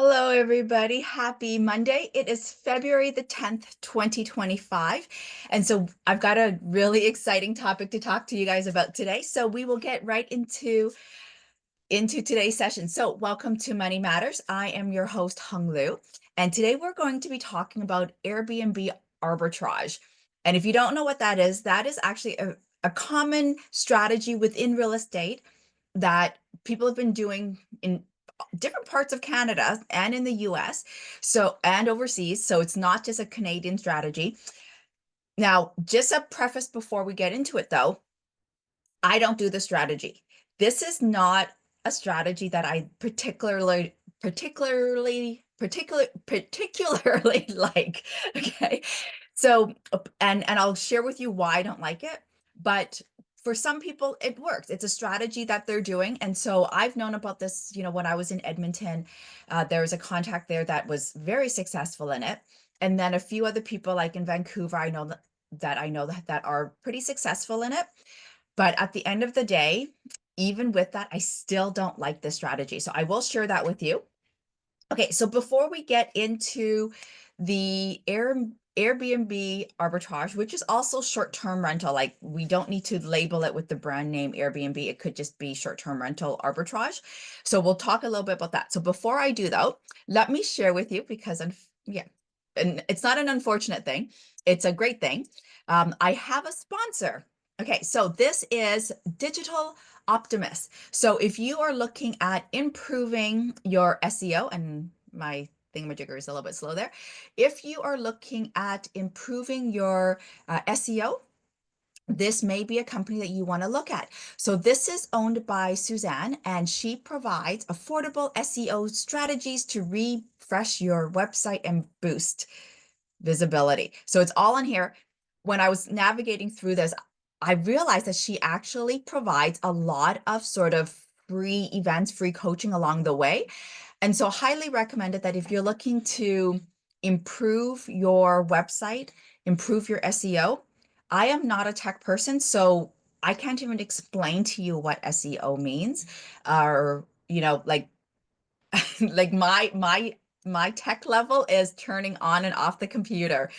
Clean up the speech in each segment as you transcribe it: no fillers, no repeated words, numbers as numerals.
Hello, everybody. Happy Monday. It is February the 10th, 2025. And so I've got a really exciting topic to talk to you guys about today. So we will get right into today's session. So welcome to Money Matters. I am your host, Hung Lu. And today we're going to be talking about Airbnb arbitrage. And if you don't know what that is actually a common strategy within real estate that people have been doing in different parts of Canada and in the US, and overseas. So it's not just a Canadian strategy. Now, just a preface before we get into it though, I don't do the strategy. This is not a strategy that I particularly like. Okay. So, and I'll share with you why I don't like it, but for some people it works. It's a strategy that they're doing. And so I've known about this, when I was in Edmonton, there was a contact there that was very successful in it. And then a few other people like in Vancouver, I know that are pretty successful in it. But at the end of the day, even with that, I still don't like this strategy. So I will share that with you. Okay, so before we get into the Airbnb arbitrage, which is also short-term rental, like we don't need to label it with the brand name Airbnb. It could just be short-term rental arbitrage. So we'll talk a little bit about that. So before I do though, let me share with you because yeah, and it's not an unfortunate thing. It's a great thing. I have a sponsor. Okay, so this is Digital Optimist. So if you are looking at improving your SEO, and my thingamajigger is a little bit slow there. If you are looking at improving your SEO, this may be a company that you want to look at. So this is owned by Suzanne, and she provides affordable SEO strategies to refresh your website and boost visibility. So it's all in here. When I was navigating through this, I realized that she actually provides a lot of sort of free events, free coaching along the way. And so highly recommended that if you're looking to improve your website, improve your SEO. I am not a tech person, so I can't even explain to you what SEO means, or like like my tech level is turning on and off the computer.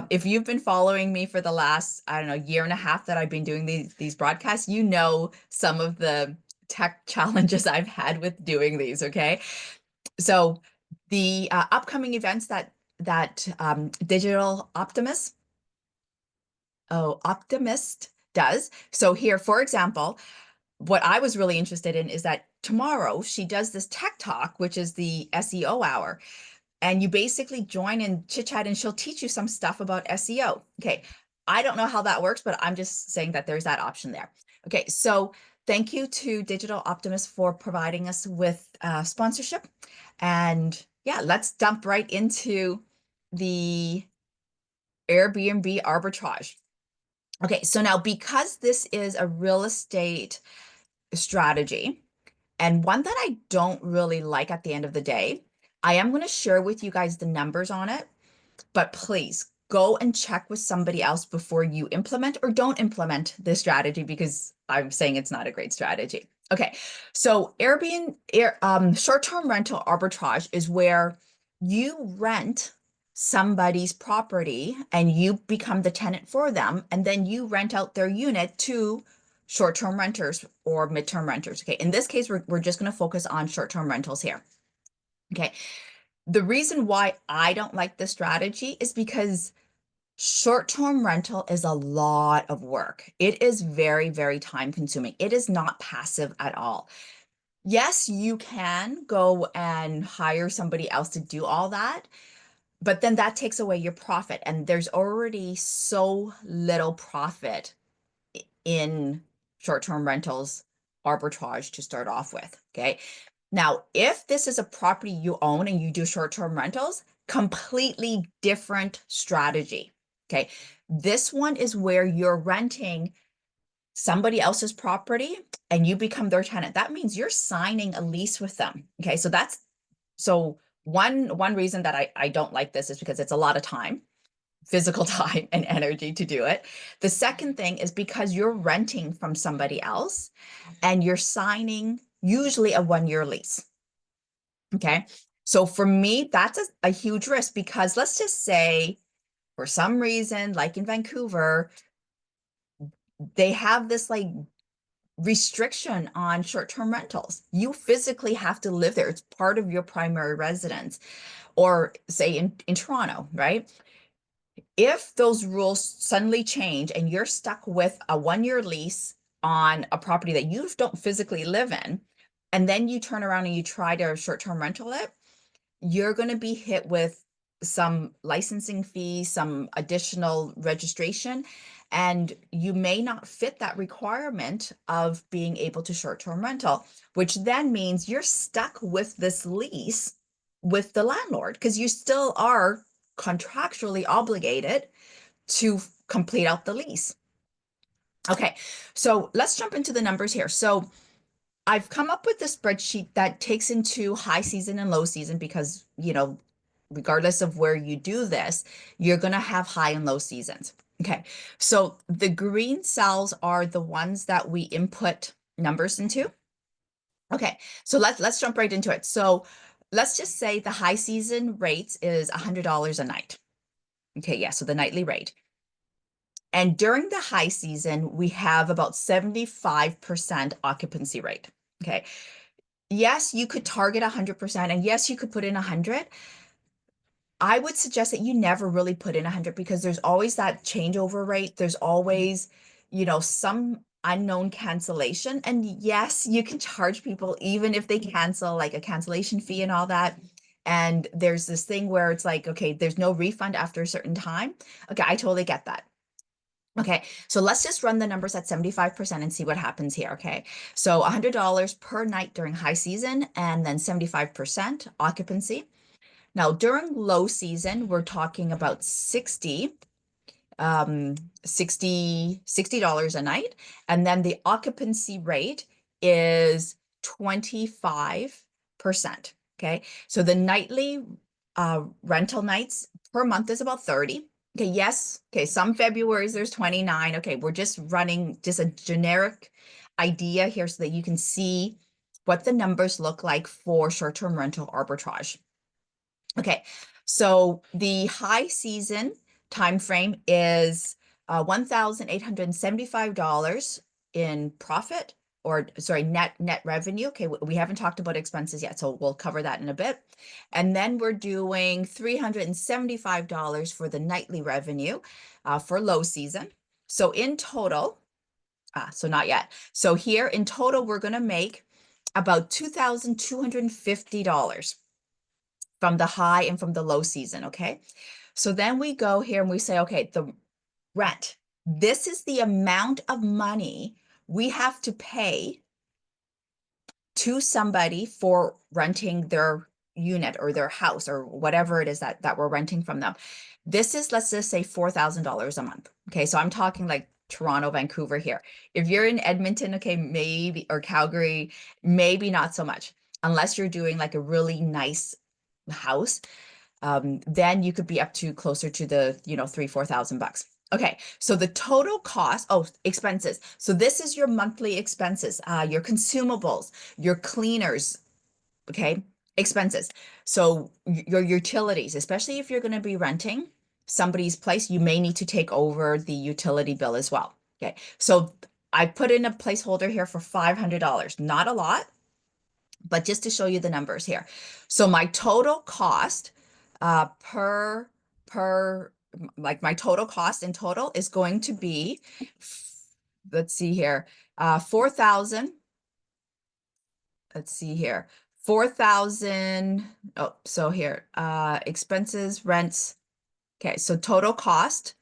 If you've been following me for the last, I don't know, year and a half that I've been doing these broadcasts, you know some of the tech challenges I've had with doing these. Okay, so the upcoming events that Digital Optimist does. So here, for example, what I was really interested in is that tomorrow she does this tech talk, which is the SEO hour. And you basically join and chit chat, and she'll teach you some stuff about SEO. Okay. I don't know how that works, but I'm just saying that there's that option there. Okay. So thank you to Digital Optimist for providing us with sponsorship. And yeah, let's dump right into the Airbnb arbitrage. Okay. So now, because this is a real estate strategy, and one that I don't really like at the end of the day, I am going to share with you guys the numbers on it, but please go and check with somebody else before you implement or don't implement this strategy, because I'm saying it's not a great strategy. Okay, so short-term rental arbitrage is where you rent somebody's property and you become the tenant for them, and then you rent out their unit to short-term renters or midterm renters. Okay, in this case, we're just going to focus on short-term rentals here. Okay, the reason why I don't like this strategy is because short-term rental is a lot of work. It is very, very time consuming. It is not passive at all. Yes, you can go and hire somebody else to do all that, but then that takes away your profit. And there's already so little profit in short-term rentals arbitrage to start off with. Okay. Now, if this is a property you own and you do short-term rentals, completely different strategy. Okay. This one is where you're renting somebody else's property and you become their tenant. That means you're signing a lease with them. Okay. So one reason that I don't like this is because it's a lot of time, physical time and energy to do it. The second thing is because you're renting from somebody else and you're signing usually a 1-year lease. Okay. So for me, that's a huge risk because let's just say for some reason, like in Vancouver, they have this like restriction on short-term rentals. You physically have to live there. It's part of your primary residence. Or say in Toronto, right? If those rules suddenly change and you're stuck with a 1-year lease on a property that you don't physically live in, and then you turn around and you try to short-term rental it, you're going to be hit with some licensing fees, some additional registration, and you may not fit that requirement of being able to short-term rental, which then means you're stuck with this lease with the landlord because you still are contractually obligated to complete out the lease. Okay, so let's jump into the numbers here. So I've come up with a spreadsheet that takes into high season and low season because, regardless of where you do this, you're going to have high and low seasons. Okay. So the green cells are the ones that we input numbers into. Okay. So let's jump right into it. So let's just say the high season rate is $100 a night. Okay. Yeah. So the nightly rate. And during the high season, we have about 75% occupancy rate. Okay. Yes, you could target 100%, and yes, you could put in 100. I would suggest that you never really put in 100 because there's always that changeover rate. There's always, some unknown cancellation. And yes, you can charge people even if they cancel, like a cancellation fee and all that. And there's this thing where it's like, okay, there's no refund after a certain time. Okay, I totally get that. Okay, so let's just run the numbers at 75% and see what happens here, okay? So $100 per night during high season and then 75% occupancy. Now, during low season, we're talking about 60 dollars a night. And then the occupancy rate is 25%, okay? So the nightly rental nights per month is about 30. Okay, yes. Okay, some Februaries there's 29. Okay, we're just running just a generic idea here so that you can see what the numbers look like for short-term rental arbitrage. Okay, so the high season time frame is $1,875 in profit, or sorry, net revenue. Okay, we haven't talked about expenses yet, so we'll cover that in a bit. And then we're doing $375 for the nightly revenue for low season. So in total, so not yet. So here in total, we're going to make about $2,250 from the high and from the low season, okay? So then we go here and we say, okay, the rent. This is the amount of money we have to pay to somebody for renting their unit or their house or whatever it is that we're renting from them. This is, let's just say $4,000 a month. Okay, so I'm talking like Toronto, Vancouver here. If you're in Edmonton, okay, maybe, or Calgary, maybe not so much, unless you're doing like a really nice house. Then you could be up to closer to the, 3,000-4,000 bucks. Okay, so the total cost, expenses. So this is your monthly expenses, your consumables, your cleaners, okay, expenses. So your utilities, especially if you're going to be renting somebody's place, you may need to take over the utility bill as well. Okay, so I put in a placeholder here for $500, not a lot, but just to show you the numbers here. So my total cost per like my total cost in total is going to be, let's see here, 4,000. Let's see here, 4,000. Oh, so here, expenses, rents. Okay, so total cost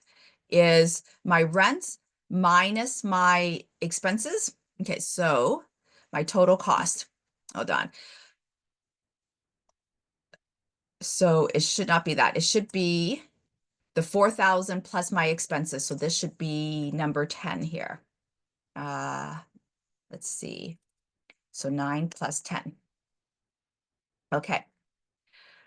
is my rents minus my expenses. Okay, so my total cost. Hold on. So it should not be that. It should be the 4,000 plus my expenses. So this should be number 10 here. Let's see. So 9 plus 10. Okay.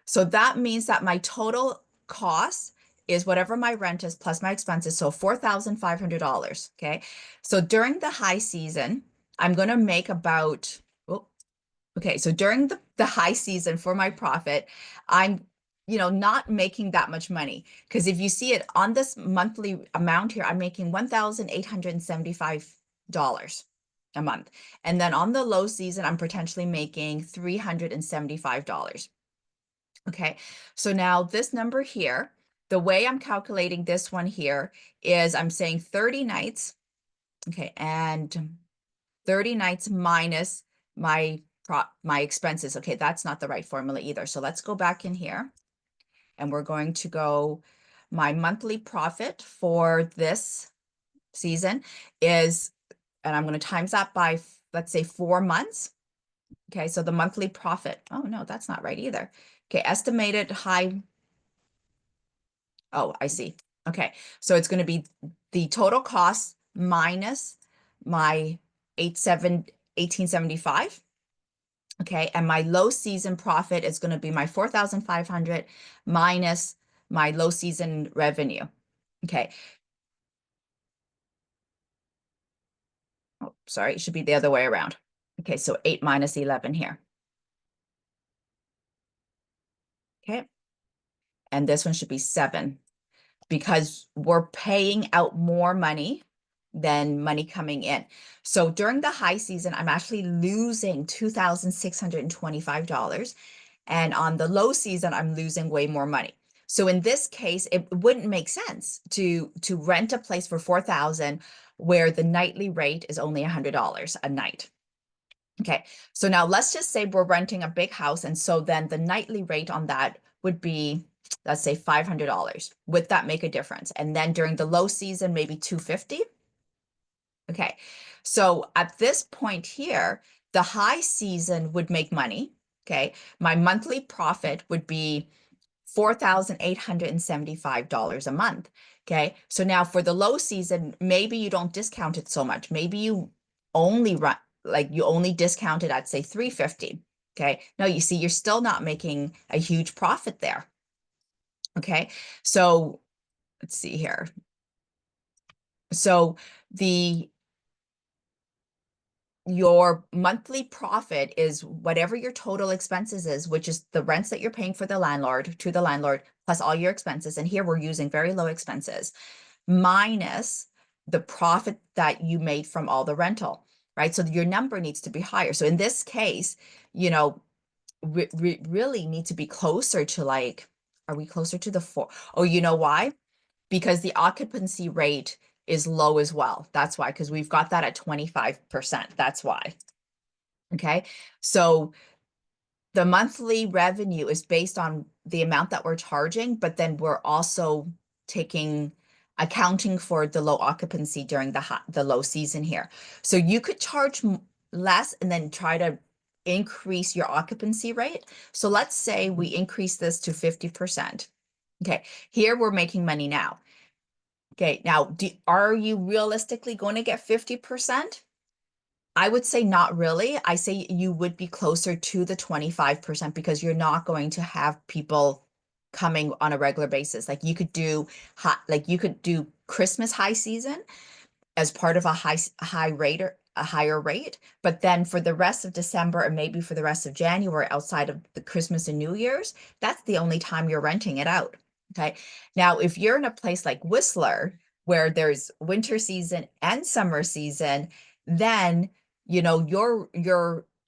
So that means that my total cost is whatever my rent is plus my expenses. So $4,500. Okay. So during the high season, I'm going to make about, Okay, so during the high season for my profit, I'm, not making that much money. Because if you see it on this monthly amount here, I'm making $1,875 a month. And then on the low season, I'm potentially making $375. Okay, so now this number here, the way I'm calculating this one here is I'm saying 30 nights. Okay, and 30 nights minus my expenses. Okay, that's not the right formula either. So let's go back in here and we're going to go, my monthly profit for this season is, and I'm going to times that by, let's say 4 months. Okay, so the monthly profit, oh no, that's not right either. Okay, estimated high, oh, I see. Okay, so it's going to be the total cost minus my 1875. Okay, and my low season profit is going to be my 4,500 minus my low season revenue. Okay. Oh, sorry, it should be the other way around. Okay, so 8 minus 11 here. Okay, and this one should be 7 because we're paying out more money than money coming in. So during the high season, I'm actually losing $2,625. And on the low season, I'm losing way more money. So in this case, it wouldn't make sense to rent a place for 4,000 where the nightly rate is only $100 a night. Okay, so now let's just say we're renting a big house, and so then the nightly rate on that would be, let's say $500. Would that make a difference? And then during the low season, maybe 250. Okay, so at this point here, the high season would make money. Okay, my monthly profit would be $4,875 a month. Okay, so now for the low season, maybe you don't discount it so much. Maybe you only run, like you only discount it at say 350. Okay, now you see you're still not making a huge profit there. Okay, so let's see here. So the your monthly profit is whatever your total expenses is, which is the rents that you're paying for the landlord to the landlord, plus all your expenses. And here we're using very low expenses, minus the profit that you made from all the rental, right? So your number needs to be higher. So in this case, we really need to be closer to like, are we closer to the 4? Oh, you know why? Because the occupancy rate is low as well. That's why, because we've got that at 25%. That's why. Okay. So the monthly revenue is based on the amount that we're charging, but then we're also accounting for the low occupancy during the low season here. So you could charge less and then try to increase your occupancy rate. So let's say we increase this to 50%. Okay, here we're making money now. Okay, now are you realistically going to get 50%? I would say not really. I say you would be closer to the 25% because you're not going to have people coming on a regular basis. Like you could do Christmas high season as part of a high rate or a higher rate. But then for the rest of December and maybe for the rest of January outside of the Christmas and New Year's, that's the only time you're renting it out. Okay. Now, if you're in a place like Whistler, where there's winter season and summer season, then your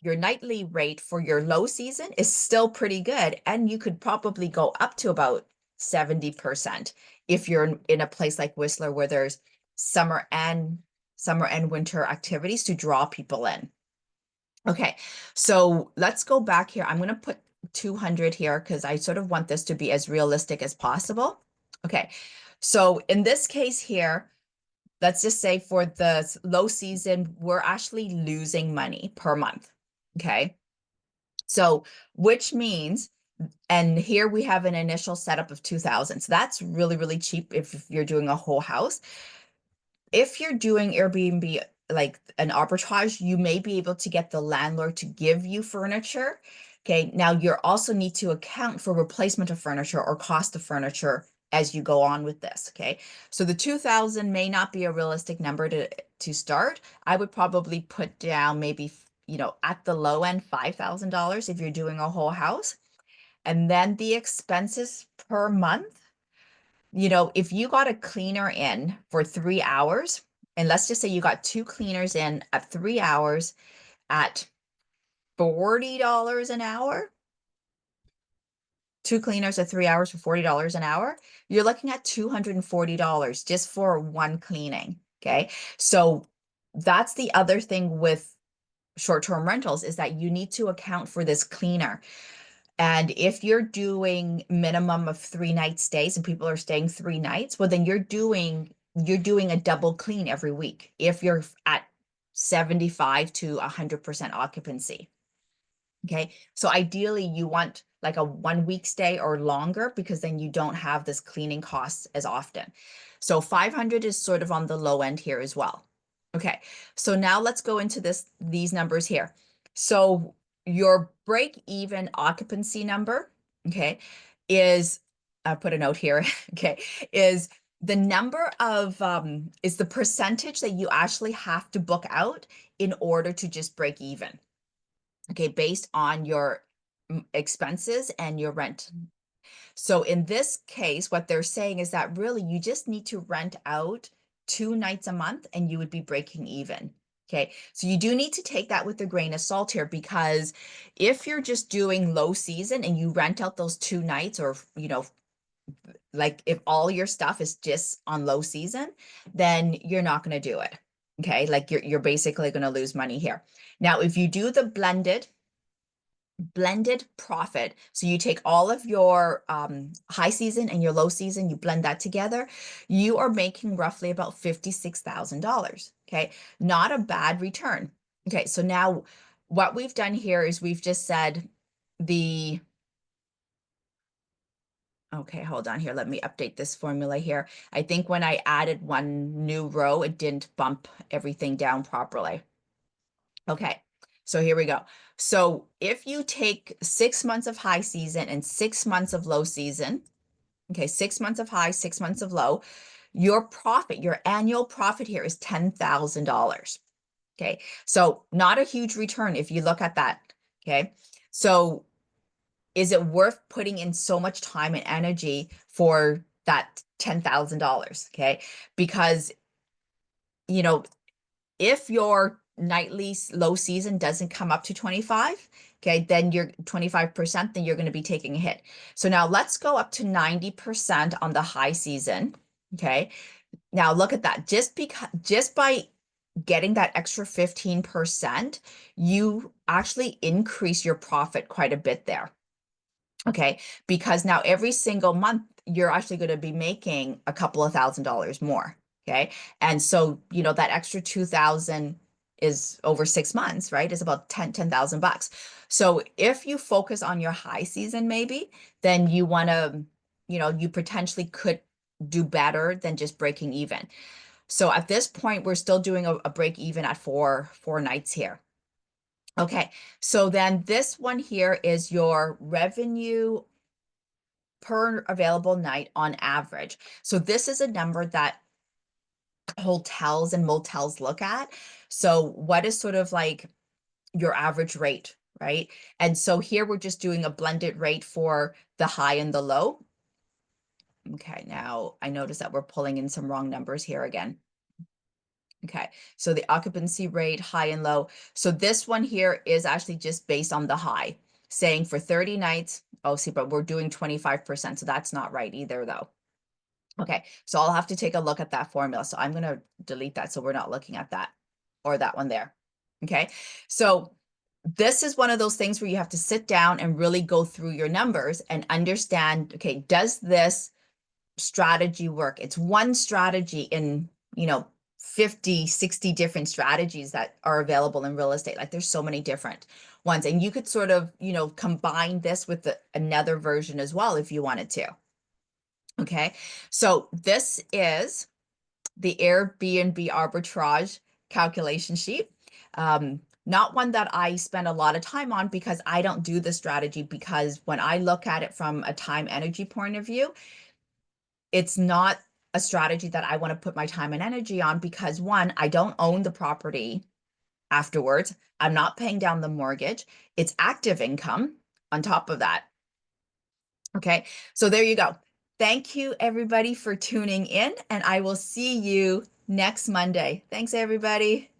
nightly rate for your low season is still pretty good. And you could probably go up to about 70% if you're in a place like Whistler where there's summer and winter activities to draw people in. Okay, so let's go back here. I'm going to put 200 here because I sort of want this to be as realistic as possible. Okay, so in this case here, let's just say for the low season, we're actually losing money per month. Okay, so which means, and here we have an initial setup of 2,000. So that's really, really cheap if you're doing a whole house. If you're doing Airbnb, like an arbitrage, you may be able to get the landlord to give you furniture. Okay, now you also need to account for replacement of furniture or cost of furniture as you go on with this. Okay, so the 2,000 may not be a realistic number to start. I would probably put down maybe at the low end, $5,000 if you're doing a whole house. And then the expenses per month, if you got a cleaner in for 3 hours, and let's just say you got two cleaners in at 3 hours at $40 an hour, two cleaners at 3 hours for $40 an hour, you're looking at $240 just for one cleaning. Okay. So that's the other thing with short-term rentals is that you need to account for this cleaner. And if you're doing minimum of 3 night stays and people are staying 3 nights, well, then you're doing a double clean every week if you're at 75 to 100% occupancy. Okay. So ideally you want like a 1 week stay or longer because then you don't have this cleaning costs as often. So 500 is sort of on the low end here as well. Okay. So now let's go into these numbers here. So your break even occupancy number, okay, is, I put a note here, okay, is the number of, is the percentage that you actually have to book out in order to just break even. Okay, based on your expenses and your rent. So in this case, what they're saying is that really you just need to rent out 2 nights a month and you would be breaking even. Okay, so you do need to take that with a grain of salt here because if you're just doing low season and you rent out those 2 nights or, like if all your stuff is just on low season, then you're not going to do it. Okay, like you're basically going to lose money here. Now, if you do the blended profit. So you take all of your high season and your low season, you blend that together, you are making roughly about $56,000. Okay, not a bad return. Okay, so now what we've done here is we've just said okay, hold on here. Let me update this formula here. I think when I added one new row, it didn't bump everything down properly. Okay, so here we go. So if you take 6 months of high season and 6 months of low season, okay, 6 months of high, 6 months of low, your profit, your annual profit here is $10,000. Okay, so not a huge return if you look at that. Okay, so is it worth putting in so much time and energy for that $10,000? Okay, because, if your nightly low season doesn't come up to 25, okay, then you're 25%, then you're going to be taking a hit. So now let's go up to 90% on the high season. Okay. Now look at that. Just by getting that extra 15%, you actually increase your profit quite a bit there. Okay, because now every single month you're actually going to be making a couple of $1,000s more. Okay, and so that extra 2,000 is over 6 months, right? It's about 10,000 bucks. So if you focus on your high season, maybe then you want to, you potentially could do better than just breaking even. So at this point, we're still doing a break even at four nights here. Okay, so then this one here is your revenue per available night on average. So this is a number that hotels and motels look at. So what is sort of like your average rate, right? And so here we're just doing a blended rate for the high and the low. Okay, now I notice that we're pulling in some wrong numbers here again. Okay, so the occupancy rate, high and low. So this one here is actually just based on the high, saying for 30 nights, oh, see, but we're doing 25%, so that's not right either, though. Okay, so I'll have to take a look at that formula. So I'm going to delete that so we're not looking at that or that one there. Okay, so this is one of those things where you have to sit down and really go through your numbers and understand, okay, does this strategy work? It's one strategy in, 50, 60 different strategies that are available in real estate. Like there's so many different ones. And you could sort of, combine this with another version as well if you wanted to. Okay, so this is the Airbnb arbitrage calculation sheet. Not one that I spend a lot of time on because I don't do the strategy, because when I look at it from a time energy point of view, it's not a strategy that I want to put my time and energy on because, one, I don't own the property. afterwards. I'm not paying down the mortgage. It's active income on top of that. Okay, so there you go. Thank you, everybody, for tuning in, and I will see you next Monday. Thanks, everybody.